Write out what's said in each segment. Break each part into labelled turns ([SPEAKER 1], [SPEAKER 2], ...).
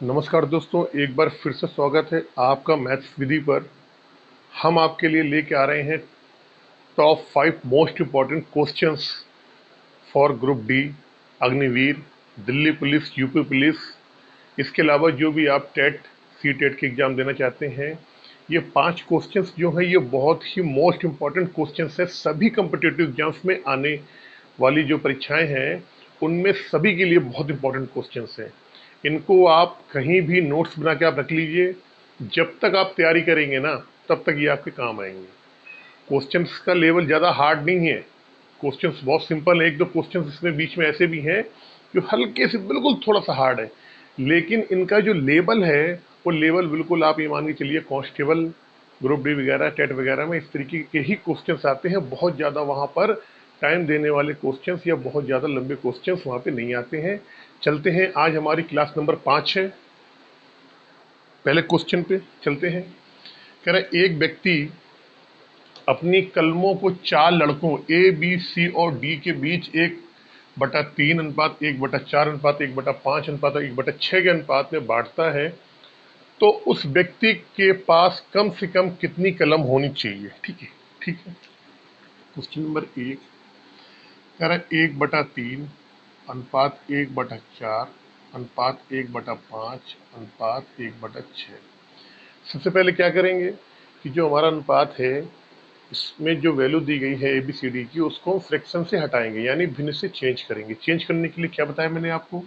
[SPEAKER 1] नमस्कार दोस्तों, एक बार फिर से स्वागत है आपका मैथ्स विधि पर। हम आपके लिए लेके आ रहे हैं top 5 most important questions for group D, Agniveer, Delhi police, UP police. इसके अलावा जो भी आप टेट, सी टेट के एग्ज़ाम देना चाहते हैं, ये 5 क्वेश्चंस जो हैं ये बहुत ही मोस्ट इम्पॉर्टेंट क्वेश्चंस है। सभी कम्पिटिटिव एग्जाम्स में आने वाली जो परीक्षाएं हैं उनमें सभी के लिए बहुत इंपॉर्टेंट क्वेश्चंस हैं। इनको आप कहीं भी नोट्स बना के आप रख लीजिए। जब तक आप तैयारी करेंगे ना, तब तक ये आपके काम आएंगे। क्वेश्चंस का लेवल ज़्यादा हार्ड नहीं है, क्वेश्चंस बहुत सिंपल है। एक दो क्वेश्चंस इसमें बीच में ऐसे भी हैं जो हल्के से बिल्कुल थोड़ा सा हार्ड है, लेकिन इनका जो लेवल है वो लेवल बिल्कुल आप ये मान के चलिए कांस्टेबल, ग्रुप डी वगैरह, टेट वगैरह में इस तरीके के ही क्वेश्चंस आते हैं। बहुत ज़्यादा वहाँ पर टाइम देने वाले क्वेश्चंस या बहुत ज़्यादा लंबे क्वेश्चंस वहाँ पे नहीं आते हैं। चलते हैं, आज हमारी क्लास नंबर 5 है। पहले क्वेश्चन पे चलते हैं। कह रहा एक व्यक्ति अपनी कलमों को 4 लड़कों ए, बी, सी और डी के बीच 1/3 अनुपात 1/4 अनुपात 1/5 अनुपात 1/6 के अनुपात में बांटता है, तो उस व्यक्ति के पास कम से कम कितनी कलम होनी चाहिए। ठीक है, ठीक है। क्वेश्चन नंबर 1 कह रहा है 1/3 अनुपात 1/4 अनुपात 1/5 अनुपात 1/6। सबसे पहले क्या करेंगे कि जो हमारा अनुपात है इसमें जो वैल्यू दी गई है ए बी सी डी की, उसको हम फ्रैक्शन से हटाएंगे, यानी भिन्न से चेंज करेंगे। चेंज करने के लिए क्या बताया मैंने आपको,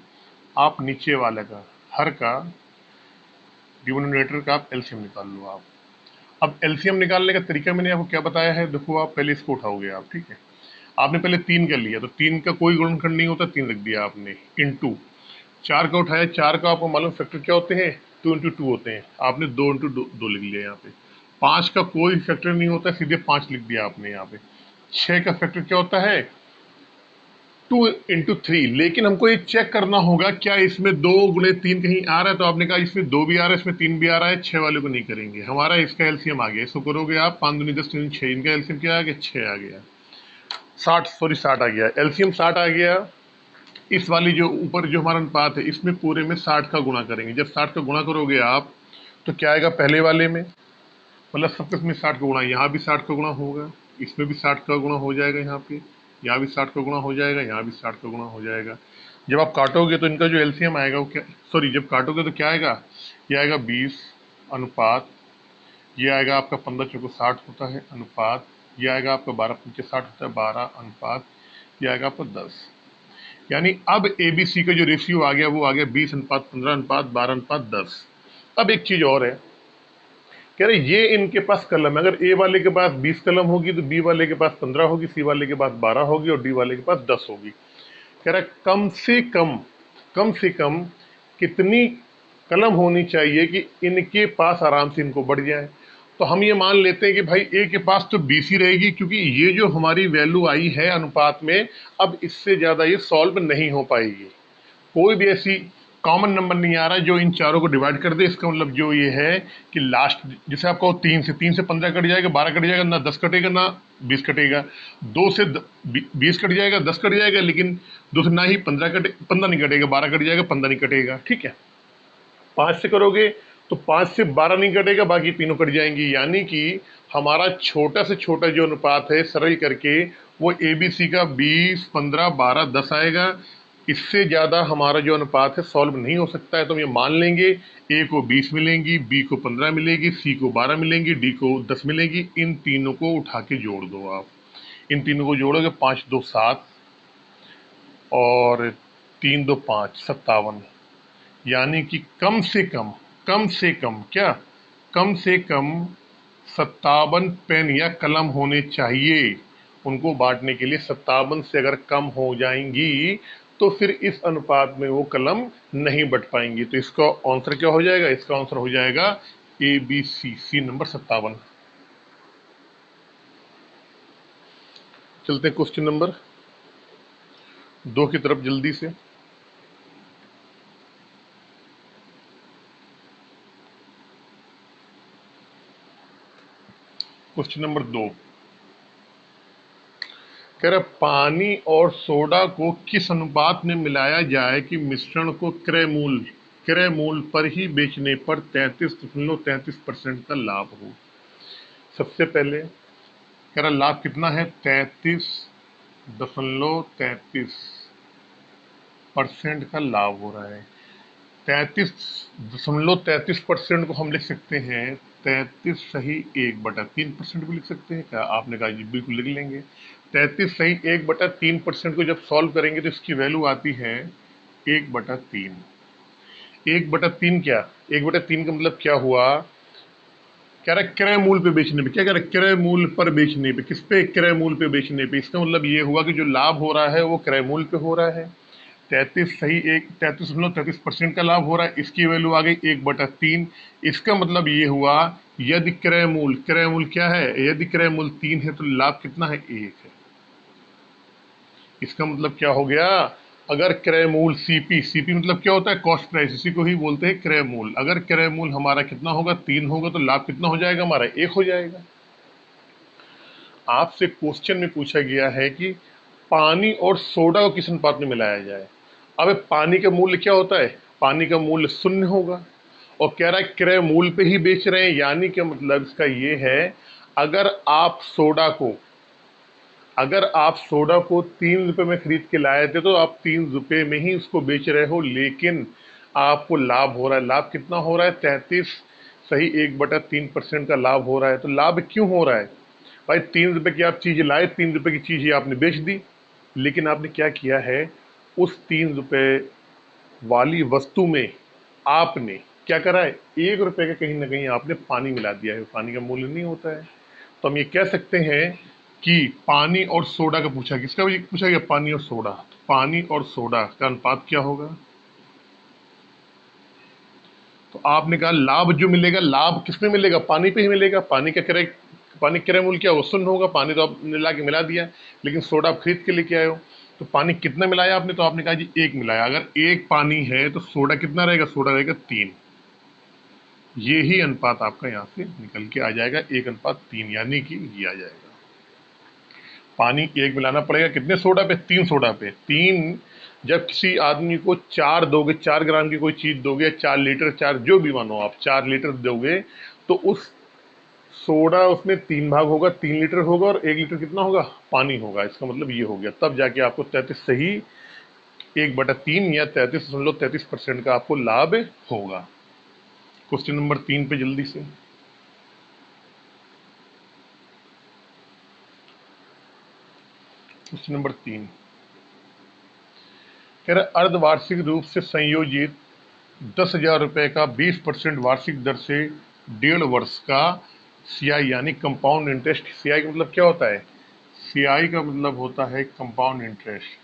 [SPEAKER 1] आप नीचे वाले का हर का डिनोमिनेटर का आप एलसीएम निकाल लो। आप अब एलसीएम निकालने का तरीका मैंने आपको क्या बताया है, देखो आप पहले इसको उठाओगे आप। ठीक है, आपने पहले 3 कर लिया, तो 3 का कोई गुणनखंड नहीं होता, 3 रख दिया आपने। इंटू 4 का उठाया, 4 का आपको मालूम फैक्टर क्या होते हैं, 2 इंटू 2 होते हैं, आपने 2 इंटू 2 लिख लिया यहाँ पे। 5 का कोई फैक्टर नहीं होता, सीधे 5 लिख दिया आपने यहाँ पे। 6 का फैक्टर क्या होता है, 2 इंटू 3। लेकिन हमको ये चेक करना होगा क्या इसमें 2 गुणे 3 कहीं आ रहा है, तो आपने कहा इसमें 2 भी आ रहा है, इसमें 3 भी आ रहा है। 6 वाले को नहीं करेंगे, हमारा इसका एलसीएम आ गया। इसको करोगे आप 5 दूनी 10 3 6, इनका एलसीएम क्या आ गया, 6 आ गया। 60 आ गया, एलसीएम 60 आ गया। इस वाली जो ऊपर जो हमारा अनुपात है इसमें पूरे में 60 का गुणा करेंगे। जब 60 का गुणा करोगे आप तो क्या आएगा पहले वाले में, मतलब सब कुछ में 60 का गुणा, यहाँ भी 60 का गुणा होगा, इसमें भी 60 का गुणा हो जाएगा, यहाँ पे यहाँ भी 60 का गुणा हो जाएगा, यहाँ भी 60 का गुणा हो जाएगा। जब आप काटोगे तो इनका जो एलसीएम आएगा वो क्या, सॉरी जब काटोगे तो क्या आएगा, ये आएगा 20 अनुपात, ये आएगा आपका 15 चौको 60 होता है अनुपात, ये आएगा आपका 12 पंचे 60 होता है 12 अनुपात, ये आएगा आपका 10। यानी अब एबीसी का जो रेशियो आ गया वो आ गया 20 अनुपात 15 अनुपात 12 अनुपात 10। अब एक चीज और है, कह रहे ये इनके पास कलम है, अगर ए वाले के पास 20 कलम होगी तो बी वाले के पास 15 होगी, सी वाले के पास 12 होगी और डी वाले के पास 10 होगी। कह रहा कम से कम कितनी कलम होनी चाहिए कि इनके पास आराम से इनको बढ़ जाए। तो हम ये मान लेते हैं कि भाई ए के पास तो 20 ही रहेगी, क्योंकि ये जो हमारी वैल्यू आई है अनुपात में, अब इससे ज्यादा ये सॉल्व नहीं हो पाएगी। कोई भी ऐसी कॉमन नंबर नहीं आ रहा है जो इन चारों को डिवाइड कर दे। इसका मतलब जो ये है कि लास्ट, जैसे आपको 3 से 15 कट जाएगा, 12 कट जाएगा, ना 10 कटेगा ना 20 कटेगा। 2 से 20 कट जाएगा, 10 कट जाएगा, लेकिन 2 से ना ही 15 नहीं कटेगा, 12 कट जाएगा, 15 नहीं कटेगा। ठीक है, 5 से करोगे तो 5 से 12 नहीं कटेगा, बाकी तीनों कट जाएंगी। यानी कि हमारा छोटा से छोटा जो अनुपात है सरल करके वो एबीसी का 20 15 12 10 आएगा। इससे ज़्यादा हमारा जो अनुपात है सॉल्व नहीं हो सकता है। तो हम ये मान लेंगे ए को 20 मिलेंगी, बी को 15 मिलेगी, सी को 12 मिलेंगी, डी को 10 मिलेगी। इन तीनों को उठा के जोड़ दो आप, इन तीनों को जोड़ोगे 5 2 7 और 3 2 5 57। यानी कि कम से कम क्या, कम से कम 57 पेन या कलम होने चाहिए। उनको बांटने के लिए 57 से अगर कम हो जाएंगी तो फिर इस अनुपात में वो कलम नहीं बट पाएंगी। तो इसका आंसर क्या हो जाएगा, इसका आंसर हो जाएगा A B C, C number 57। चलते हैं क्वेश्चन नंबर 2 की तरफ जल्दी से। क्वेश्चन नंबर 2 कह रहा पानी और सोडा को किस अनुपात में मिलाया जाए कि मिश्रण को क्रय मूल क्रय मूल्य पर ही बेचने पर 33.33% का लाभ हो। सबसे पहले कह रहा लाभ कितना है, 33.33% का लाभ हो रहा है। 33.33% को हम लिख सकते हैं 33 सही 1/3% भी लिख सकते हैं क्या? आपने कहा जी बिल्कुल लिख लेंगे। 33 सही 1/3% को जब सॉल्व करेंगे तो इसकी वैल्यू आती है 1/3। 1/3 क्या, 1/3 का मतलब क्या हुआ, कह रहा है क्रय मूल्य पे बेचने पे। क्या कह रहा है, क्रय मूल्य पर बेचने पे। किस पे, क्रय मूल्य पे बेचने पे। इसका मतलब ये हुआ कि जो लाभ हो रहा है वो क्रय मूल्य पे हो रहा है। 33.33% का लाभ हो रहा है, इसकी वैल्यू आ गई 1/3। इसका मतलब ये हुआ यदि क्रय मूल्य क्या है, यदि क्रय मूल्य 3 है तो लाभ कितना है, 1 है। इसका मतलब क्या हो गया, अगर क्रय मूल्य सीपी मतलब क्या होता है, कॉस्ट प्राइस, इसी को ही बोलते हैं क्रय मूल्य। अगर क्रय मूल्य हमारा कितना होगा, 3 होगा तो लाभ कितना हो जाएगा हमारा, 1 हो जाएगा। आपसे क्वेश्चन में पूछा गया है कि पानी और सोडा को किस अनुपात में मिलाया जाए। अब पानी का मूल्य क्या होता है, पानी का मूल्य 0 होगा, और कह रहा है क्रय मूल्य पे ही बेच रहे हैं, यानी कि मतलब इसका ये है अगर आप सोडा को 3 रुपए में खरीद के लाए थे तो आप 3 रुपए में ही उसको बेच रहे हो, लेकिन आपको लाभ हो रहा है। लाभ कितना हो रहा है, 33 सही 1/3% का लाभ हो रहा है। तो लाभ क्यों हो रहा है भाई, 3 रुपए की आप चीज लाए, 3 रुपए की चीज ही आपने बेच दी, लेकिन आपने क्या किया है, उस 3 रुपए वाली वस्तु में आपने क्या करा है, 1 रुपए का कहीं ना कहीं आपने पानी मिला दिया है। पानी का मूल्य नहीं होता है। तो हम ये कह सकते हैं कि पानी और सोडा का पूछा, किसका पूछा गया, पानी और सोडा। तो पानी और सोडा का अनुपात क्या होगा। तो आपने कहा लाभ जो मिलेगा, लाभ किसमें मिलेगा, पानी पे ही मिलेगा। पानी क्रय मूल्य क्या होगा, 0 होगा। पानी तो आपने ला के मिला दिया, लेकिन सोडा आप खरीद के लेके आए हो। तो पानी कितना मिलाया आपने, तो आपने कहा जी 1 मिलाया। अगर 1 पानी है तो सोडा कितना रहेगा, सोडा रहेगा 3। ये ही अनुपात आपका यहाँ से निकल के आ जाएगा, 1:3, यानी कि ये आ जाएगा। पानी 1 मिलाना पड़ेगा कितने सोडा पे, 3 सोडा पे। 3 जब किसी आदमी को 4 दोगे, 4 ग्राम की कोई चीज दोगे, 4 लीटर, 4 जो भी मानो आप 4 लीटर दोगे, तो उस सोडा उसमें 3 भाग होगा, 3 लीटर होगा, और 1 लीटर कितना होगा, पानी होगा। इसका मतलब ये हो गया, तब जाके आपको 33 सही 1/3 या 33.33% का आपको लाभ होगा। क्वेश्चन नंबर 3 पे जल्दी से। क्वेश्चन नंबर 3 कह रहा अर्धवार्षिक रूप से संयोजित 10,000 रुपए का 20% वार्षिक दर से 1.5 वर्ष का सीआई यानी कंपाउंड इंटरेस्ट। सीआई का मतलब क्या होता है, सीआई का मतलब होता है कंपाउंड इंटरेस्ट।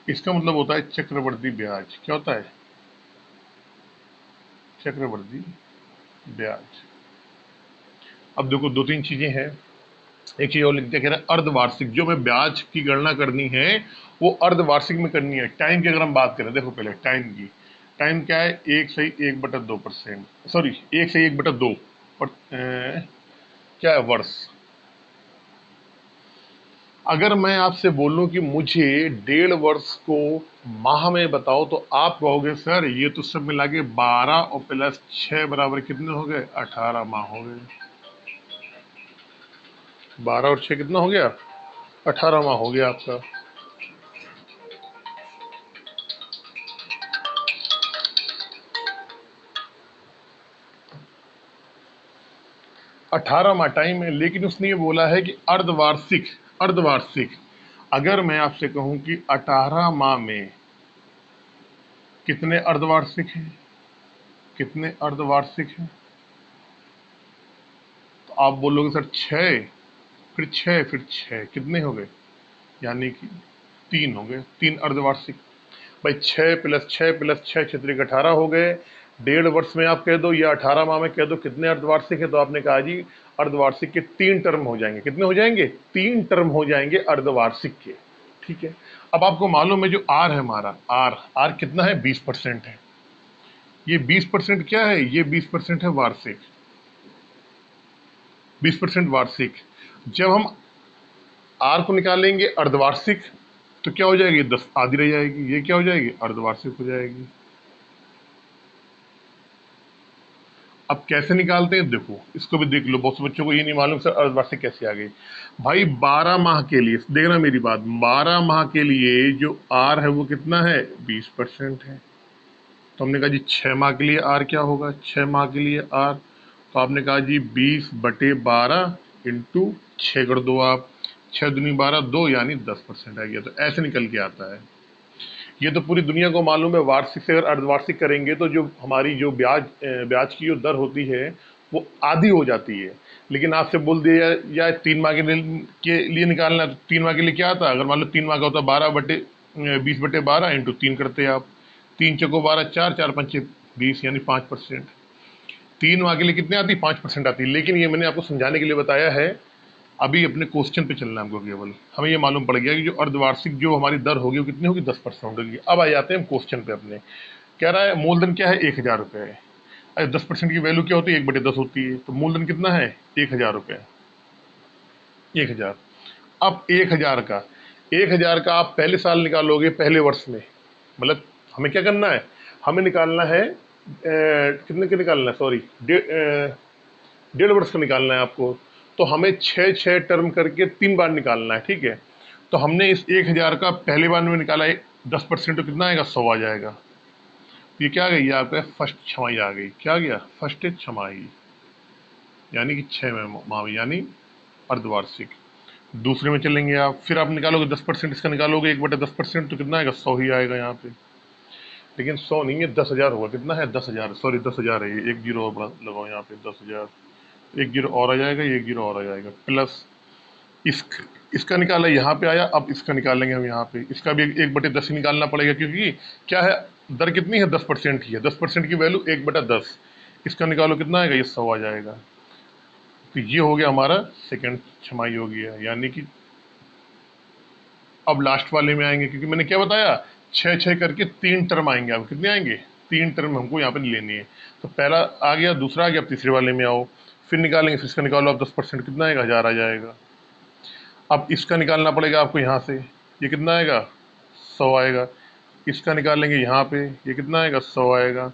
[SPEAKER 1] इसका मतलब होता है चक्रवृद्धि ब्याज। क्या होता है, चक्रवृद्धि ब्याज। अब देखो 2-3 चीजें हैं। एक चीज और लिखते हैं, अर्धवार्षिक, जो मैं ब्याज की गणना करनी है वो अर्धवार्षिक में करनी है। टाइम की अगर हम बात करें, देखो पहले टाइम की, टाइम क्या है, 1 सही 1/2%, सॉरी 1 सही 1/2 पर क्या है, वर्ष। अगर मैं आपसे बोलूं कि मुझे 1.5 वर्ष को माह में बताओ, तो आप कहोगे सर ये तो सब मिला के 12 और प्लस 6 बराबर कितने हो गए, 18 माह हो गए। 12 और 6 कितना हो गया, 18 माह हो गया आपका। 18 माह टाइम है, लेकिन उसने ये बोला है कि अर्धवार्षिक। अर्धवार्षिक, अगर मैं आपसे कहूं कि 18 माह में कितने अर्धवार्षिक हैं, कितने अर्धवार्षिक हैं, तो आप बोलोगे सर 6, फिर 6, फिर 6 कितने हो गए, यानी कि 3 हो गए, 3 अर्धवार्षिक। भाई 6 प्लस 6 प्लस 6 क्षेत्रीय 18 हो गए। 1.5 वर्ष में आप कह दो या 18 माह में कह दो कितने अर्धवार्षिक है, तो आपने कहा जी अर्धवार्षिक के 3 टर्म हो जाएंगे। कितने हो जाएंगे, 3 टर्म हो जाएंगे अर्धवार्षिक के। ठीक है, अब आपको मालूम है जो आर है हमारा, आर आर कितना है, 20% है। ये 20% क्या है, ये 20% है वार्षिक, 20% वार्षिक। जब हम आर को निकालेंगे अर्धवार्षिक, तो क्या हो जाएगी, 10 आधी रह जाएगी, ये क्या हो जाएगी, अर्धवार्षिक हो जाएगी। अब कैसे निकालते हैं देखो, इसको भी देख लो, बहुत से बच्चों को ये नहीं मालूम सर अर्धवार्षिक कैसे आ गई। भाई 12 माह के लिए, देखना मेरी बात, 12 माह के लिए जो आर है वो कितना है, 20% है। तो हमने कहा जी 6 माह के लिए आर क्या होगा, 6 माह के लिए आर, तो आपने कहा जी 20/12 इंटू 6 कर दो आप, 6 दूनी 12, 2 यानी 10% आ गया। तो ऐसे निकल के आता है। ये तो पूरी दुनिया को मालूम है, वार्षिक से अगर अर्धवार्षिक करेंगे तो जो हमारी जो ब्याज की जो दर होती है वो आधी हो जाती है। लेकिन आपसे बोल दिया या 3 माह के लिए निकालना है, तो 3 माह के लिए क्या आता है, अगर मान लो 3 माह का होता है 20/12 इंटू 3 करते हैं आप, 3 चौको 12, 4 4 पंचे 20 यानी 5%। 3 माह के लिए कितने आती, 5% आती है। लेकिन ये मैंने आपको समझाने के लिए बताया है, अभी अपने क्वेश्चन पे चलना है हमको केवल। हमें ये मालूम पड़ गया कि जो अर्धवार्षिक जो हमारी दर होगी वो कितनी होगी, 10% होगी। अब आ जाते हैं हम क्वेश्चन पे अपने। कह रहा है मूलधन क्या है, 1000 रुपये है। अरे 10% की वैल्यू क्या होती है, 1/10 होती है। तो मूलधन कितना है, 1000 रुपये, 1000। अब 1000 का आप पहले साल निकालोगे, पहले वर्ष में, मतलब हमें क्या करना है, हमें निकालना है कितने का निकालना है, सॉरी 1.5 वर्ष का निकालना है आपको। तो हमें 6 टर्म करके 3 बार निकालना है, ठीक है। तो हमने इस 1000 का पहले बार में निकाला 10%, तो कितना आएगा, 100 आ जाएगा। ये क्या आ गई, आपका फर्स्ट छमाही आ गई। क्या आ गया, फर्स्ट छमाही, यानी कि 6 माह में, यानी अर्धवार्षिक। दूसरे में चलेंगे आप, फिर आप निकालोगे 10%, इसका निकालोगे 1/10%, तो कितना आएगा, 100 ही आएगा यहाँ पे। लेकिन 100 नहीं है, 10,000 होगा। कितना है, 10,000, सॉरी 10,000 है ये, एक जीरो और लगाओ यहाँ पे, 10,000, एक जीरो और आ जाएगा, ये एक जीरो और आ जाएगा, प्लस इसका निकाला यहाँ पे आया। अब इसका निकालेंगे हम यहाँ पे, इसका भी 1/10 ही निकालना पड़ेगा, क्योंकि क्या है, दर कितनी है, 10% की है, 10% की वैल्यू 1/10। इसका निकालो कितना आएगा, ये 100 आ जाएगा। तो ये हो गया हमारा सेकंड छमाही हो गया। यानी कि अब लास्ट वाले में आएंगे, क्योंकि मैंने क्या बताया, 6 करके 3 टर्म आएंगे। अब कितने आएंगे, 3 टर्म हमको यहाँ पे लेनी है। तो पहला आ गया, दूसरा आ गया, अब तीसरे वाले में आओ, फिर निकालेंगे, फिर इसका निकालो आप 10%, कितना आएगा, 1000 आ जाएगा। अब इसका निकालना पड़ेगा आपको यहाँ से, ये कितना आएगा, 100 आएगा। इसका निकालेंगे यहाँ पे, ये कितना आएगा, 100 आएगा।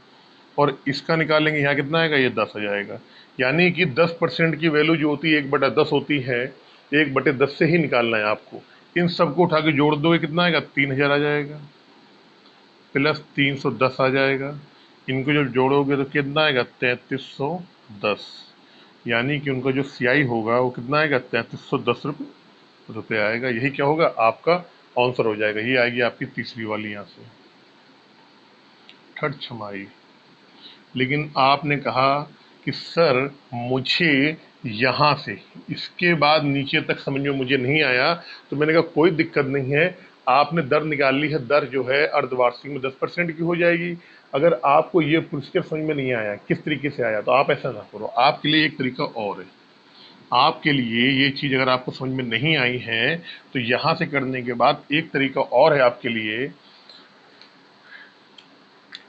[SPEAKER 1] और इसका निकालेंगे यहाँ, कितना आएगा, ये 10 आ जाएगा। यानी कि 10% की वैल्यू जो होती है 1/10 होती है, 1/10 से ही निकालना है आपको। इन सबको उठा के जोड़ दोगे, कितना आएगा, 3000 आ जाएगा, प्लस 310 आ जाएगा। इनको जब जोड़ोगे तो कितना आएगा, 3310। यानी कि उनका जो सियाई होगा वो कितना आएगा, 3310 रुपये आएगा। यही क्या होगा, आपका आंसर हो जाएगा। ये आएगी आपकी तीसरी वाली यहाँ से, थर्ड छमाही। लेकिन आपने कहा कि सर मुझे यहाँ से इसके बाद नीचे तक समझ में मुझे नहीं आया। तो मैंने कहा कोई दिक्कत नहीं है, आपने दर निकाल ली है, दर जो है अर्धवार्षिक में 10% की हो जाएगी। अगर आपको ये प्रोसीजर समझ में नहीं आया किस तरीके से आया, तो आप ऐसा ना करो, आपके लिए एक तरीका और है। आपके लिए ये चीज़ अगर आपको समझ में नहीं आई है, तो यहाँ से करने के बाद एक तरीका और है आपके लिए।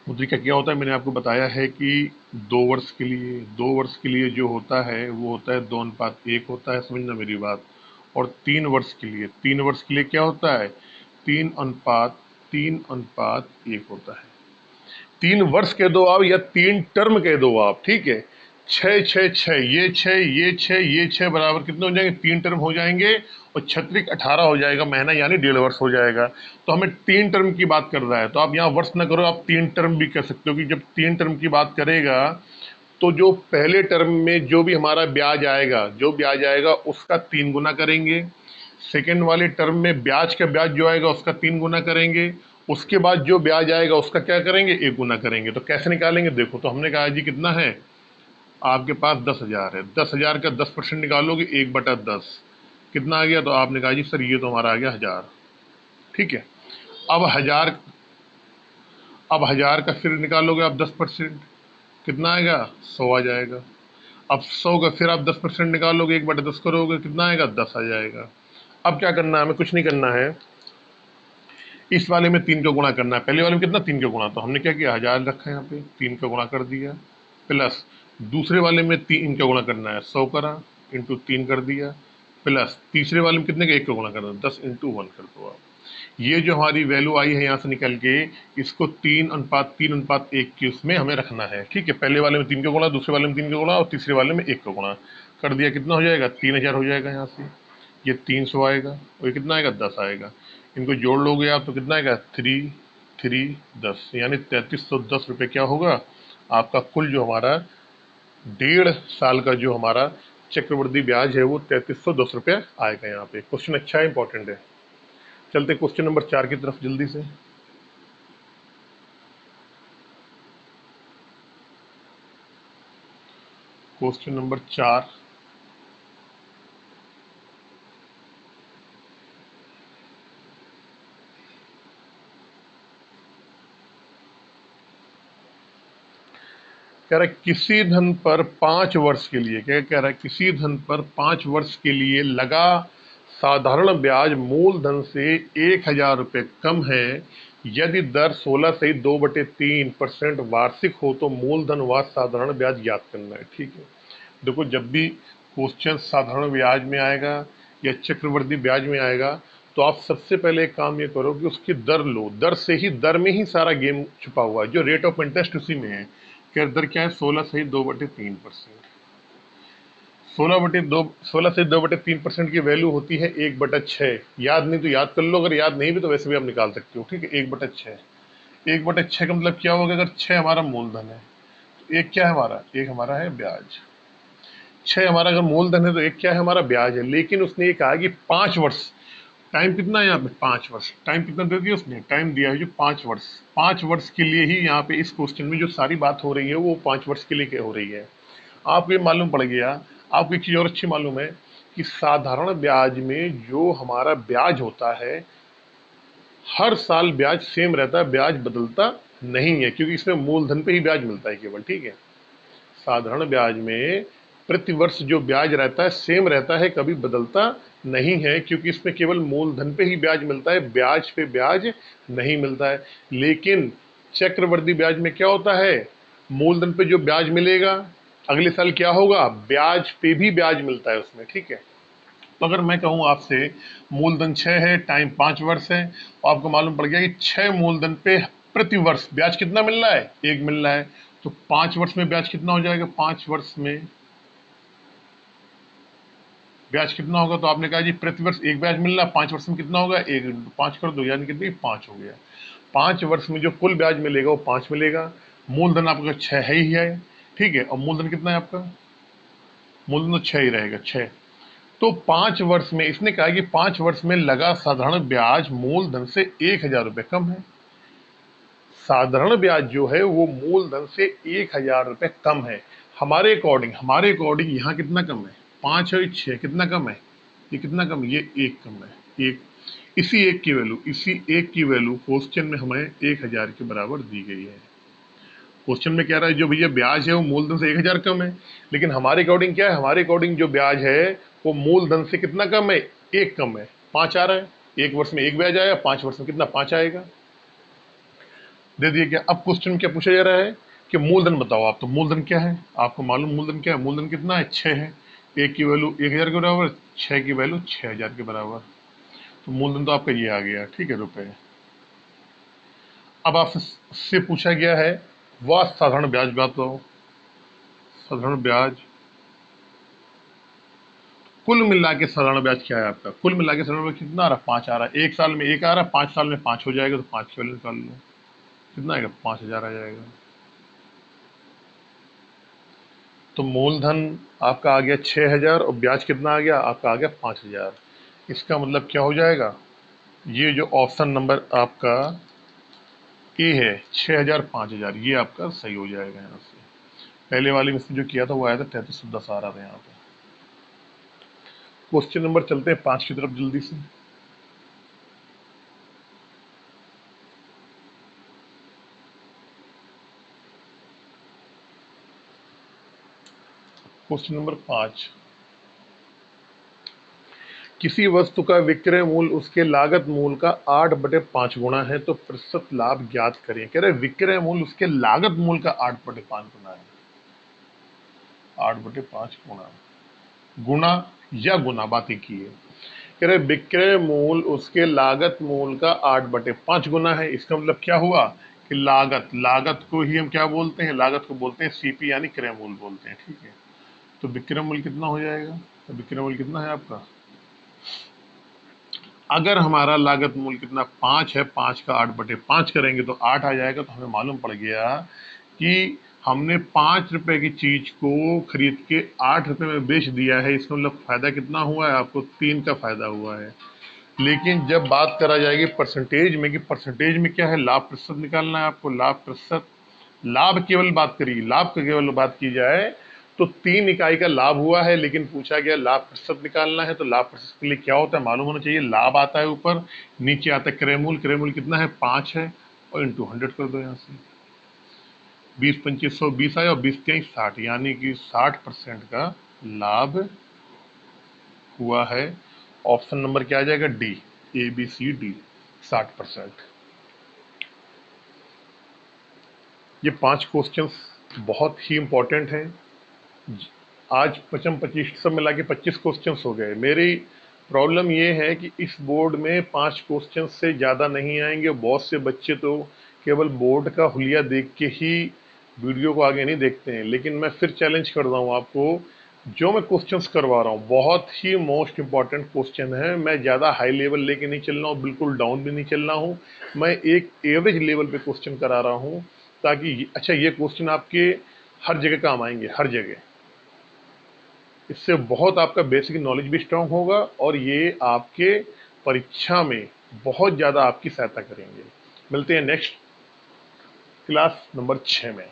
[SPEAKER 1] वो तरीका क्या होता है, मैंने आपको बताया है कि 2 वर्ष के लिए जो होता है वो होता है 2:1 होता है, समझना मेरी बात। और 3 वर्ष के लिए क्या होता है, 3:1 होता है। 3 वर्ष कह दो आप या 3 टर्म कह दो आप, ठीक है। 6 ये 6 ये 6 ये 6 बराबर कितने हो जाएंगे, 3 टर्म हो जाएंगे। और 6 18 हो जाएगा महीना, यानी 1.5 वर्ष हो जाएगा। तो हमें 3 टर्म की बात कर रहा है, तो आप यहाँ वर्ष ना करो, आप 3 टर्म भी कर सकते हो। कि जब 3 टर्म की बात करेगा तो जो पहले टर्म में जो भी हमारा ब्याज आएगा उसका 3 गुना करेंगे। सेकेंड वाले टर्म में ब्याज जो आएगा उसका 3 गुना करेंगे। उसके बाद जो ब्याज आएगा उसका क्या करेंगे, 1 गुना करेंगे। तो कैसे निकालेंगे, देखो, तो हमने कहा जी कितना है, आपके पास 10,000 है, 10,000 का 10% निकालोगे 1/10, कितना आ गया। तो आपने कहा जी सर ये तो हमारा आ गया 1000, ठीक है। अब 1000 का फिर निकालोगे आप 10%, कितना आएगा, 100 आ जाएगा। अब 100 का फिर आप 10% निकालोगे, 1/10 करोगे, कितना आएगा, 10 आ जाएगा। अब क्या करना है, हमें कुछ नहीं करना है, इस वाले में 3 का गुणा करना है। पहले वाले में कितना, 3 का गुणा, तो हमने क्या किया, 1000 रखा है यहाँ पे, 3 का गुणा कर दिया। प्लस दूसरे वाले में 3 का गुणा करना है, 100 करा, इंटू 3 कर दिया, प्लस तीसरे वाले में कितने का 1 का गुणा कर दो, 10 इंटू 1 कर दो आप। ये जो हमारी वैल्यू आई है यहाँ से निकल के, इसको 3:1 की उसमें हमें रखना है, ठीक है। पहले वाले में 3 का गुणा, दूसरे वाले में 3 का गुणा और तीसरे वाले में 1 का गुणा कर दिया, कितना हो जाएगा 3000 हो जाएगा यहाँ से। ये 300 आएगा और ये कितना आएगा 10 आएगा। इनको जोड़ लोगे आप तो कितना आएगा 3 3 10, यानी 3310 रुपये क्या होगा आपका कुल जो हमारा 1.5 साल का जो हमारा चक्रवृद्धि ब्याज है वो 3310 रुपये आएगा यहाँ पे। क्वेश्चन अच्छा है, इंपॉर्टेंट है। चलते क्वेश्चन नंबर 4 की तरफ जल्दी से। क्वेश्चन नंबर 4, कह रहा है किसी धन पर 5 वर्ष के लिए, क्या कह रहा है, किसी धन पर 5 वर्ष के लिए लगा साधारण ब्याज मूलधन से 1000 रुपये कम है, यदि दर 16 से 2/3% वार्षिक हो तो मूलधन व साधारण ब्याज ज्ञात करना है, ठीक है। देखो, जब भी क्वेश्चन साधारण ब्याज में आएगा या चक्रवृद्धि ब्याज में आएगा तो आप सबसे पहले एक काम ये करो कि उसकी दर लो, दर में ही सारा गेम छुपा हुआ है, जो रेट ऑफ इंटरेस्ट उसी में है। क्या दर क्या है 16 से 2/3%। 16 से 2/3% की वैल्यू होती है 1/6। याद नहीं तो याद कर लो, अगर याद नहीं भी तो वैसे भी आप निकाल सकते हो, ठीक है। 1/6, 1/6 का मतलब क्या होगा, अगर 6 हमारा मूलधन है तो एक क्या है हमारा, एक हमारा है ब्याज। 6 हमारा अगर मूलधन है तो एक क्या है हमारा ब्याज है। लेकिन उसने ये कहा कि 5 वर्ष, टाइम कितना है यहाँ पे 5 वर्ष, टाइम कितना दे दिया उसने, टाइम दिया है जो 5 वर्ष। 5 वर्ष के लिए ही यहाँ पे इस क्वेश्चन में जो सारी बात हो रही है वो 5 वर्ष के लिए क्या हो रही है। आपको ये मालूम पड़ गया। आपको एक चीज और अच्छी मालूम है कि साधारण ब्याज में जो हमारा ब्याज होता है हर साल ब्याज सेम रहता है, ब्याज बदलता नहीं है, क्योंकि इसमें मूलधन पे ही ब्याज मिलता है केवल, ठीक है। साधारण ब्याज में प्रति वर्ष जो ब्याज रहता है सेम रहता है, कभी बदलता नहीं है, क्योंकि इसमें केवल मूलधन पे ही ब्याज मिलता है, ब्याज पे ब्याज नहीं मिलता है। लेकिन चक्रवृद्धि ब्याज में क्या होता है, मूलधन पे जो ब्याज मिलेगा अगले साल क्या होगा, ब्याज पे भी ब्याज मिलता है उसमें, ठीक है। तो अगर मैं कहूँ आपसे मूलधन 6 है, टाइम 5 वर्ष है, तो आपको मालूम पड़ गया कि 6 मूलधन पे प्रति वर्ष ब्याज कितना मिल रहा है, 1 मिल रहा है। तो 5 वर्ष में ब्याज कितना हो जाएगा, 5 वर्ष में ब्याज कितना होगा, तो आपने कहा जी प्रति वर्ष 1 ब्याज मिल रहा है, 5 वर्ष में कितना होगा, 1 5 कर दो, यानी कितनी 5 हो गया। 5 वर्ष में जो कुल ब्याज मिलेगा वो 5 मिलेगा। मूलधन आपका 6 है ही है, ठीक है। और मूलधन कितना है आपका, मूलधन तो 6 ही रहेगा, 6। तो 5 वर्ष में इसने कहा कि 5 वर्ष में लगा साधारण ब्याज मूलधन से 1000 रुपये कम है। साधारण ब्याज जो है वो मूलधन से 1000 रुपये कम है। हमारे अकॉर्डिंग यहाँ कितना कम है, 5 और 6 कितना कम है, ये कितना कम है, ये 1 कम है, 1। इसी एक की वैल्यू क्वेश्चन में हमें 1000 के बराबर दी गई है। क्वेश्चन में कह रहा है जो भैया ब्याज है वो मूलधन से 1000 कम है, लेकिन हमारे अकॉर्डिंग क्या है, हमारे अकॉर्डिंग जो ब्याज है वो मूलधन से कितना कम है, 1 कम है, 5 आ रहा है। 1 वर्ष में 1 ब्याज आया, 5 वर्ष में कितना 5 आएगा, दे दिया क्या। अब क्वेश्चन क्या पूछा जा रहा है कि मूलधन बताओ आप, तो मूलधन क्या है आपको मालूम, मूलधन क्या है, मूलधन कितना है 6 है। 1 की वैल्यू 1000 के बराबर, 6 की वैल्यू 6000 के बराबर, तो मूलधन तो आपका ये आ गया, ठीक है, रुपए। अब आपसे पूछा गया है वह साधारण ब्याज बताओ। साधारण ब्याज कुल मिला के साधारण ब्याज क्या है आपका, कुल मिला के साधारण ब्याज कितना आ रहा है, 5 आ रहा है। 1 साल में 1 आ रहा है, 5 साल में 5 हो जाएगा, तो 5 की वैल्यू निकाल लो, कितना आएगा 5000 आ जाएगा। तो मूलधन आपका आ गया 6000 और ब्याज कितना आ गया आपका, आ गया 5000। इसका मतलब क्या हो जाएगा, ये जो ऑप्शन नंबर आपका ए है 6000 5000, ये आपका सही हो जाएगा। यहाँ से पहले वाले में से जो किया था वो आया था 3310 आ रहा था यहाँ पे। क्वेश्चन नंबर चलते हैं 5 की तरफ जल्दी से। क्वेश्चन नंबर 5, किसी वस्तु का विक्रय मूल्य उसके लागत मूल्य का 8/5 गुना है तो प्रतिशत लाभ ज्ञात करें। कह रहे विक्रय मूल्य उसके लागत मूल्य का 8/5 गुना है, 8/5 गुना, गुना या गुना, बातें की है। कह रहे विक्रय मूल उसके लागत मूल का 8/5 गुना है। इसका मतलब क्या हुआ कि लागत को ही हम क्या बोलते हैं, लागत को बोलते हैं सीपी यानी क्रय मूल बोलते हैं, ठीक है। तो विक्रय मूल कितना हो जाएगा, तो विक्रय मूल कितना है आपका, अगर हमारा लागत मूल कितना 5 है, 5 का 8/5 करेंगे तो 8 आ जाएगा। तो हमें मालूम पड़ गया कि हमने 5 रुपए की चीज को खरीद के 8 रुपए में बेच दिया है। इसका मतलब फायदा कितना हुआ है, आपको 3 का फायदा हुआ है। लेकिन जब बात करा जाएगी परसेंटेज में, कि परसेंटेज में क्या है, लाभ प्रतिशत निकालना है आपको, लाभ प्रतिशत, लाभ केवल बात करिए, लाभ की केवल बात की जाए तो 3 इकाई का लाभ हुआ है, लेकिन पूछा गया लाभ प्रतिशत निकालना है। तो लाभ प्रतिशत के लिए क्या होता है मालूम होना चाहिए, लाभ आता है ऊपर, नीचे आता है क्रय मूल कितना है 5 है, और इंटू 100 कर दो यहाँ से, 20 25 100 20 आया और 20 3 60, यानी कि 60% का लाभ हुआ है। ऑप्शन नंबर क्या आ जाएगा, डी, ABCD, 60%। ये 5 क्वेश्चंस बहुत ही इंपॉर्टेंट हैं। आज 25 सब मिला के 25 क्वेश्चंस हो गए। मेरी प्रॉब्लम ये है कि इस बोर्ड में 5 क्वेश्चन से ज़्यादा नहीं आएंगे। बहुत से बच्चे तो केवल बोर्ड का हुलिया देख के ही वीडियो को आगे नहीं देखते हैं। लेकिन मैं फिर चैलेंज कर रहा हूँ आपको, जो मैं क्वेश्चंस करवा रहा हूँ बहुत ही मोस्ट इंपॉर्टेंट क्वेश्चन है। मैं ज़्यादा हाई लेवल लेके नहीं चल रहा हूँ, बिल्कुल डाउन भी नहीं चल रहा हूँ। मैं एक एवरेज लेवल पे क्वेश्चन करा रहा हूँ, ताकि अच्छा ये क्वेश्चन आपके हर जगह काम आएंगे, हर जगह। इससे बहुत आपका बेसिक नॉलेज भी स्ट्रांग होगा और ये आपके परीक्षा में बहुत ज़्यादा आपकी सहायता करेंगे। मिलते हैं नेक्स्ट क्लास नंबर 6 में।